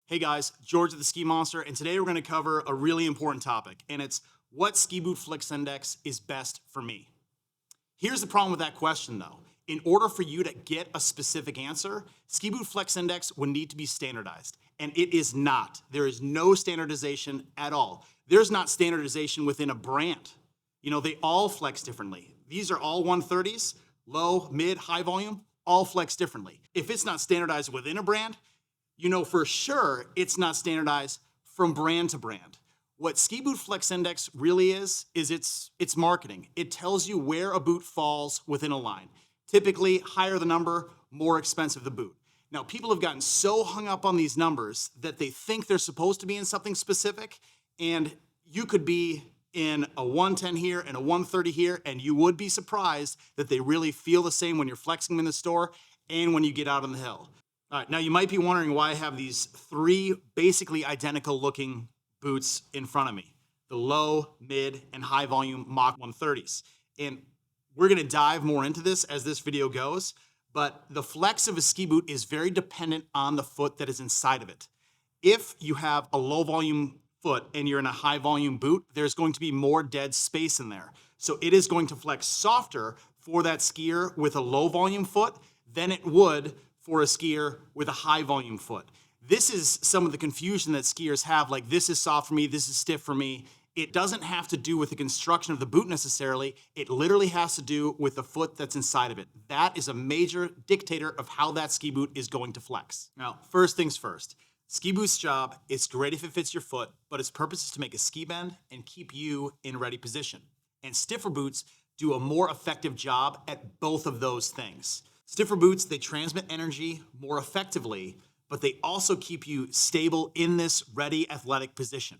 Hey guys, George of the Ski Monster, and today we're going to cover a really important topic, and it's what ski boot flex index is best for me. Here's the problem with that question though. In order for you to get a specific answer, ski boot flex index would need to be standardized, and it is not. There is no standardization at all. There's not standardization within a brand. They all flex differently. These are all 130s, low, mid, high volume, all flex differently. If it's not standardized within a brand, you know for sure it's not standardized from brand to brand. What Ski Boot Flex Index really is it's marketing. It tells you where a boot falls within a line. Typically, higher the number, more expensive the boot. Now, people have gotten so hung up on these numbers that they think they're supposed to be in something specific, and you could be in a 110 here and a 130 here, and you would be surprised that they really feel the same when you're flexing them in the store and when you get out on the hill. All right, now you might be wondering why I have these three basically identical looking boots in front of me, the low, mid, and high volume Mach 130s. And we're gonna dive more into this as this video goes, but the flex of a ski boot is very dependent on the foot that is inside of it. If you have a low volume foot and you're in a high volume boot, there's going to be more dead space in there. So it is going to flex softer for that skier with a low volume foot than it would for a skier with a high volume foot. This is some of the confusion that skiers have, like this is soft for me, this is stiff for me. It doesn't have to do with the construction of the boot necessarily. It literally has to do with the foot that's inside of it. That is a major dictator of how that ski boot is going to flex. Now, first things first, ski boot's job is great if it fits your foot, but its purpose is to make a ski bend and keep you in ready position. And stiffer boots do a more effective job at both of those things. Stiffer boots, they transmit energy more effectively, but they also keep you stable in this ready athletic position.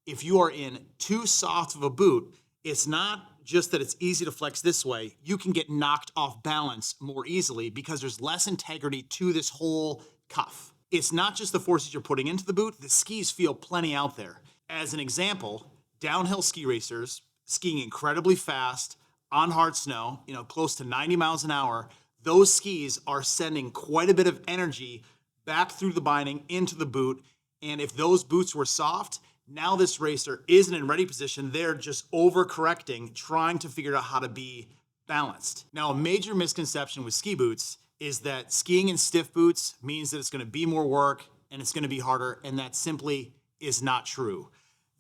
If you are in too soft of a boot, it's not just that it's easy to flex this way, you can get knocked off balance more easily because there's less integrity to this whole cuff. It's not just the forces you're putting into the boot, the skis feel plenty out there. As an example, downhill ski racers skiing incredibly fast on hard snow, close to 90 miles an hour, those skis are sending quite a bit of energy back through the binding into the boot. And if those boots were soft, now this racer isn't in ready position. They're just overcorrecting, trying to figure out how to be balanced. Now, a major misconception with ski boots is that skiing in stiff boots means that it's going to be more work and it's going to be harder, and that simply is not true.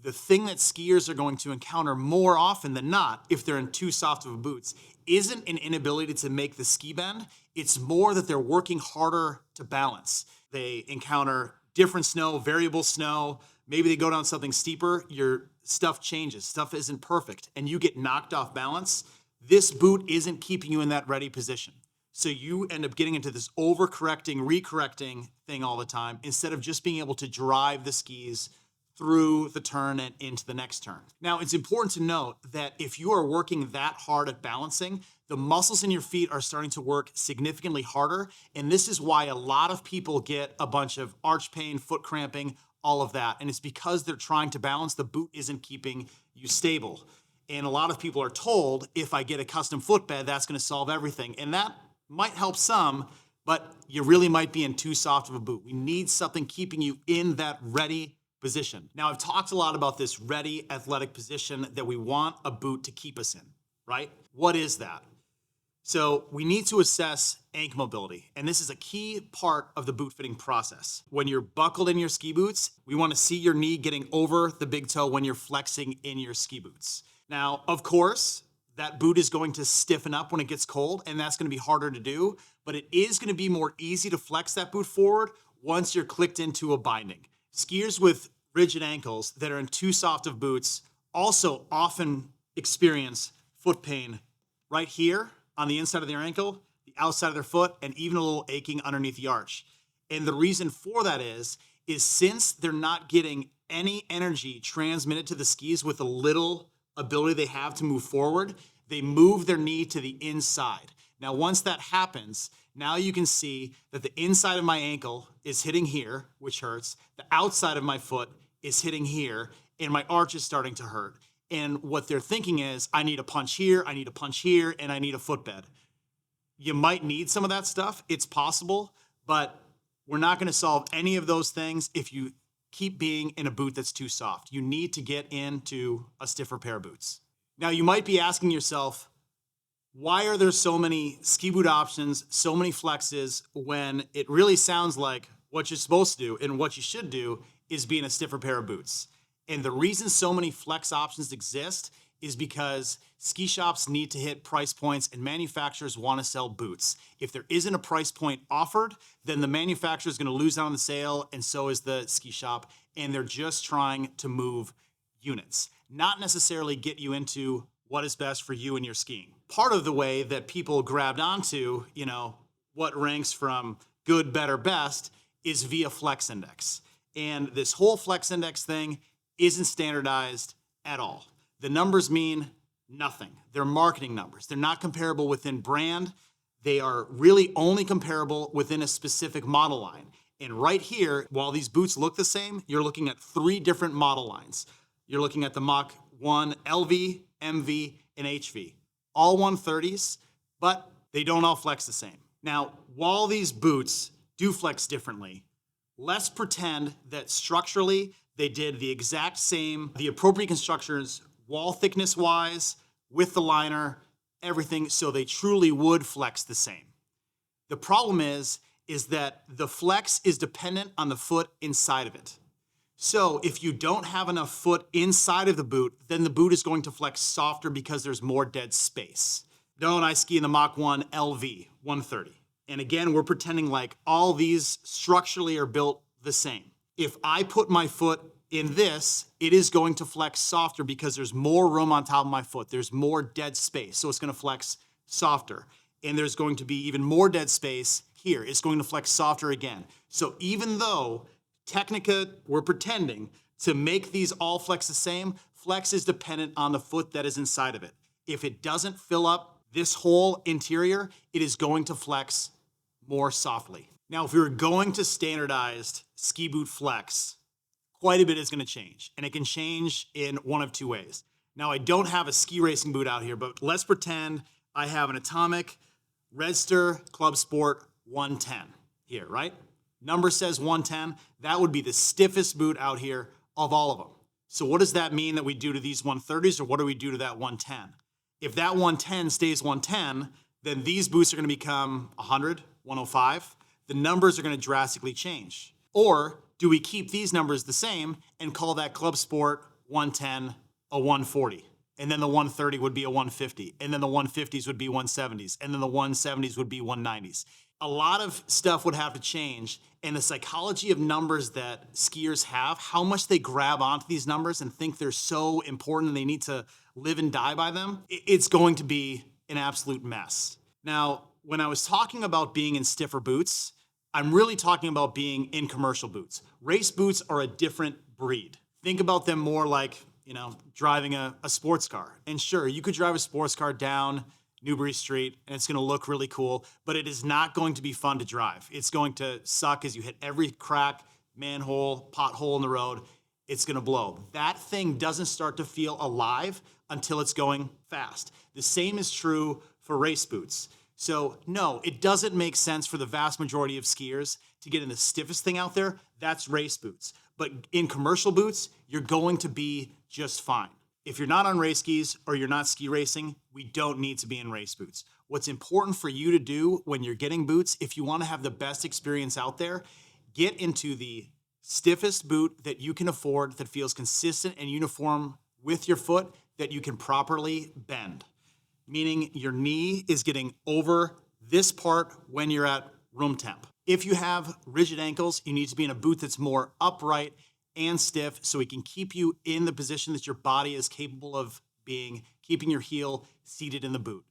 The thing that skiers are going to encounter more often than not, if they're in too soft of a boots, isn't an inability to make the ski bend. It's more that they're working harder to balance. They encounter different snow, variable snow. Maybe they go down something steeper, your stuff changes, stuff isn't perfect, and you get knocked off balance. This boot isn't keeping you in that ready position. So you end up getting into this overcorrecting, recorrecting thing all the time, instead of just being able to drive the skis through the turn and into the next turn. Now, it's important to note that if you are working that hard at balancing, the muscles in your feet are starting to work significantly harder, and this is why a lot of people get a bunch of arch pain, foot cramping, all of that, and it's because they're trying to balance. The boot isn't keeping you stable. And a lot of people are told, if I get a custom footbed, that's gonna solve everything, and that might help some, but you really might be in too soft of a boot. We need something keeping you in that ready position. Now, I've talked a lot about this ready athletic position that we want a boot to keep us in, right? What is that? So we need to assess ankle mobility, and this is a key part of the boot fitting process. When you're buckled in your ski boots, we want to see your knee getting over the big toe when you're flexing in your ski boots. Now, of course, that boot is going to stiffen up when it gets cold, and that's going to be harder to do, but it is going to be more easy to flex that boot forward once you're clicked into a binding. Skiers with rigid ankles that are in too soft of boots also often experience foot pain right here on the inside of their ankle, the outside of their foot, and even a little aching underneath the arch. And the reason for that is since they're not getting any energy transmitted to the skis with the little ability they have to move forward, they move their knee to the inside. Now, once that happens, now you can see that the inside of my ankle is hitting here, which hurts. The outside of my foot is hitting here, and my arch is starting to hurt. And what they're thinking is, I need a punch here, I need a punch here, and I need a footbed. you might need some of that stuff. It's possible, but we're not going to solve any of those things if you keep being in a boot that's too soft. You need to get into a stiffer pair of boots. Now, you might be asking yourself, why are there so many ski boot options, so many flexes, when it really sounds like what you're supposed to do and what you should do is be in a stiffer pair of boots? And the reason so many flex options exist is because ski shops need to hit price points and manufacturers want to sell boots. If there isn't a price point offered, then the manufacturer is going to lose out on the sale, and so is the ski shop, and they're just trying to move units, not necessarily get you into what is best for you and your skiing. Part of the way that people grabbed onto, what ranks from good, better, best is via flex index. And this whole flex index thing isn't standardized at all. The numbers mean nothing. They're marketing numbers. They're not comparable within brand. They are really only comparable within a specific model line. And right here, while these boots look the same, you're looking at 3 different model lines. You're looking at the Mach 1 LV, MV, and HV. All 130s, but they don't all flex the same. Now, while these boots do flex differently, let's pretend that structurally they did the exact same, the appropriate constructions, wall thickness wise, with the liner, everything, so they truly would flex the same. The problem is that the flex is dependent on the foot inside of it. So if you don't have enough foot inside of the boot, then the boot is going to flex softer because there's more dead space. Noah and I ski in the Mach 1 LV 130. And again, we're pretending like all these structurally are built the same. If I put my foot in this, it is going to flex softer because there's more room on top of my foot. There's more dead space, so it's going to flex softer. And there's going to be even more dead space here. It's going to flex softer again. So even though Technica, we're pretending to make these all flex the same, flex is dependent on the foot that is inside of it. If it doesn't fill up this whole interior, it is going to flex more softly. Now, if we were going to standardized ski boot flex, quite a bit is going to change, and it can change in one of 2 ways. Now, I don't have a ski racing boot out here, but let's pretend I have an Atomic Redster Club Sport 110 here, right? Number says 110. That would be the stiffest boot out here of all of them. So what does that mean that we do to these 130s, or what do we do to that 110? If that 110 stays 110, then these boots are going to become 100, 105. The numbers are going to drastically change. Or do we keep these numbers the same and call that Club Sport 110 a 140? And then the 130 would be a 150. And then the 150s would be 170s. And then the 170s would be 190s. A lot of stuff would have to change. And the psychology of numbers that skiers have, how much they grab onto these numbers and think they're so important and they need to live and die by them, it's going to be an absolute mess. Now, when I was talking about being in stiffer boots, I'm really talking about being in commercial boots. Race boots are a different breed. Think about them more like, driving a sports car. And sure, you could drive a sports car down Newbury Street and it's going to look really cool, but it is not going to be fun to drive. It's going to suck as you hit every crack, manhole, pothole in the road. It's going to blow. That thing doesn't start to feel alive until it's going fast. The same is true for race boots. So no, it doesn't make sense for the vast majority of skiers to get in the stiffest thing out there. That's race boots. But in commercial boots, you're going to be just fine. If you're not on race skis or you're not ski racing, we don't need to be in race boots. What's important for you to do when you're getting boots, if you want to have the best experience out there, get into the stiffest boot that you can afford that feels consistent and uniform with your foot that you can properly bend. Meaning your knee is getting over this part when you're at room temp. If you have rigid ankles, you need to be in a boot that's more upright and stiff so it can keep you in the position that your body is capable of being, keeping your heel seated in the boot.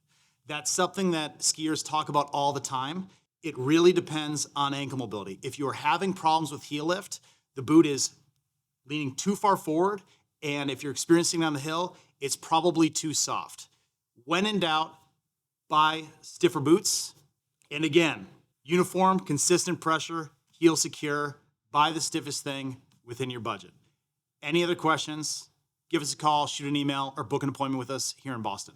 That's something that skiers talk about all the time. It really depends on ankle mobility. If you're having problems with heel lift, the boot is leaning too far forward, and if you're experiencing it on the hill, it's probably too soft. When in doubt, buy stiffer boots. And again, uniform, consistent pressure, heel secure, buy the stiffest thing within your budget. Any other questions? Give us a call, shoot an email, or book an appointment with us here in Boston.